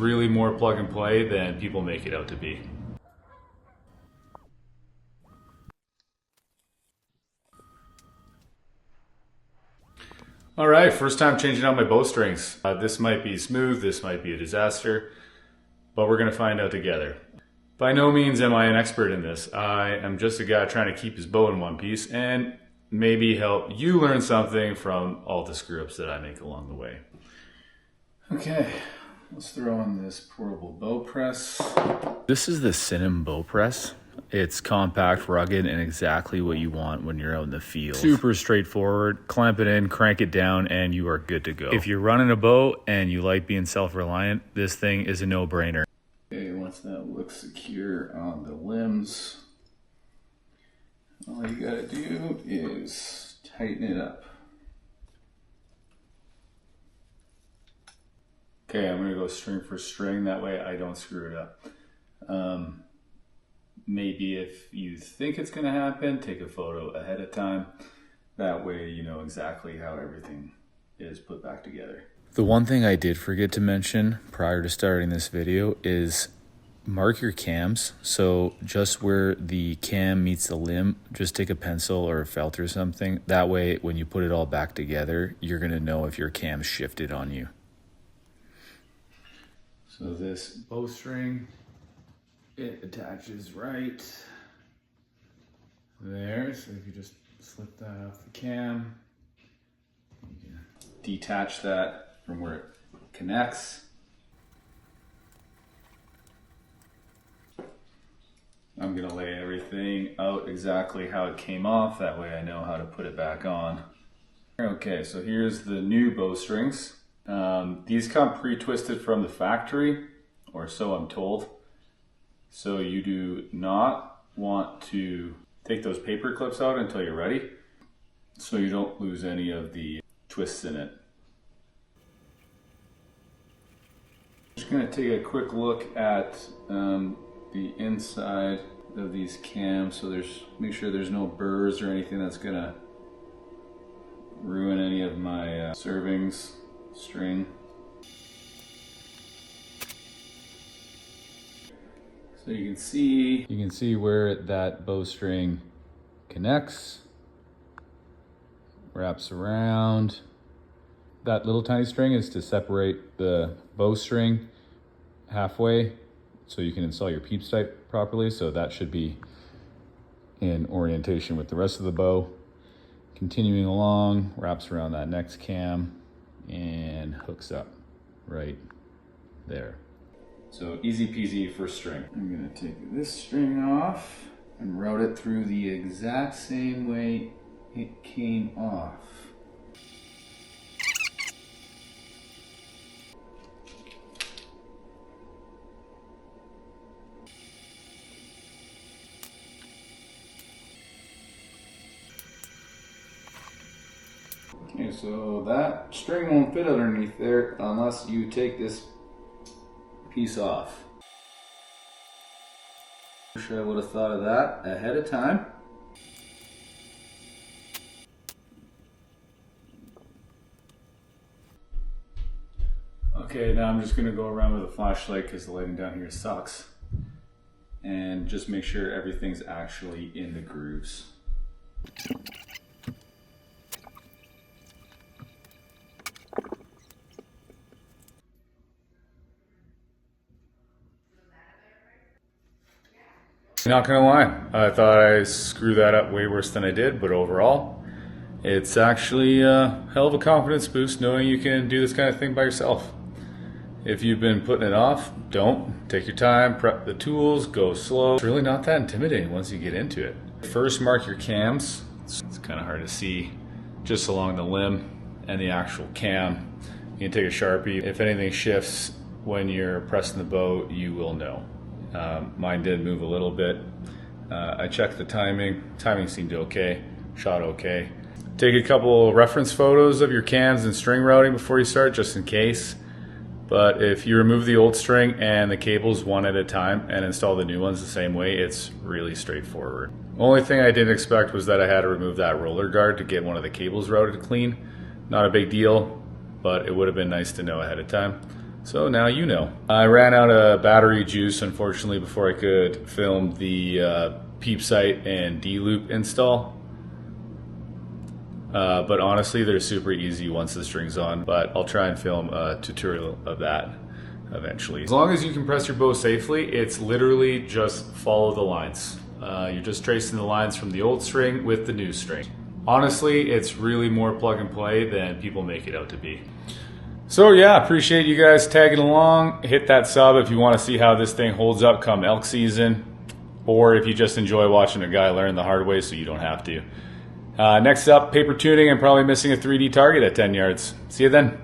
really more plug and play than people make it out to be. All right, first time changing out my bowstrings. This might be smooth, this might be a disaster, but we're gonna find out together. By no means am I an expert in this. I am just a guy trying to keep his bow in one piece and maybe help you learn something from all the screw-ups that I make along the way. Okay, let's throw in this portable bow press. This is the Cinema bow press. It's compact, rugged, and exactly what you want when you're out in the field. Super straightforward. Clamp it in, crank it down, and you are good to go. If you're running a bow and you like being self-reliant, this thing is a no-brainer. Okay, once that looks secure on the limbs, all you gotta do is tighten it up. Okay, I'm gonna go string for string, that way I don't screw it up. Maybe if you think it's gonna happen, take a photo ahead of time. That way you know exactly how everything is put back together. The one thing I did forget to mention prior to starting this video is mark your cams. So just where the cam meets the limb, just take a pencil or a felt or something. That way when you put it all back together, you're gonna know if your cam shifted on you. So this bowstring, it attaches right there. So if you just slip that off the cam, you can detach that from where it connects. I'm gonna lay everything out exactly how it came off. That way I know how to put it back on. Okay, so here's the new bowstrings. These come pre-twisted from the factory, or so I'm told. So you do not want to take those paper clips out until you're ready, so you don't lose any of the twists in it. Just gonna take a quick look at the inside of these cams, so make sure there's no burrs or anything that's gonna ruin any of my servings string. So you can see where that bowstring connects, wraps around. That little tiny string is to separate the bowstring halfway so you can install your Peep sight properly. So that should be in orientation with the rest of the bow. Continuing along, wraps around that next cam and hooks up right there. So easy peasy for string. I'm gonna take this string off and route it through the exact same way it came off. Okay, so that string won't fit underneath there unless you take this piece off. Wish I would have thought of that ahead of time. Okay, now I'm just gonna go around with a flashlight because the lighting down here sucks. And just make sure everything's actually in the grooves. Not gonna lie, I thought I screwed that up way worse than I did, but overall, it's actually a hell of a confidence boost knowing you can do this kind of thing by yourself. If you've been putting it off, don't. Take your time, prep the tools, go slow. It's really not that intimidating once you get into it. First, mark your cams. It's kind of hard to see just along the limb and the actual cam. You can take a Sharpie. If anything shifts when you're pressing the bow, you will know. Mine did move a little bit. I checked the timing. Timing seemed okay. Shot okay. Take a couple reference photos of your cams and string routing before you start, just in case. But if you remove the old string and the cables one at a time and install the new ones the same way, it's really straightforward. Only thing I didn't expect was that I had to remove that roller guard to get one of the cables routed clean. Not a big deal, but it would have been nice to know ahead of time. So now you know. I ran out of battery juice, unfortunately, before I could film the Peep sight and D-loop install. But honestly, they're super easy once the string's on, but I'll try and film a tutorial of that eventually. As long as you can press your bow safely, it's literally just follow the lines. You're just tracing the lines from the old string with the new string. Honestly, it's really more plug and play than people make it out to be. So yeah, appreciate you guys tagging along. Hit that sub if you want to see how this thing holds up come elk season, or if you just enjoy watching a guy learn the hard way so you don't have to. Next up, paper tuning and probably missing a 3D target at 10 yards. See you then.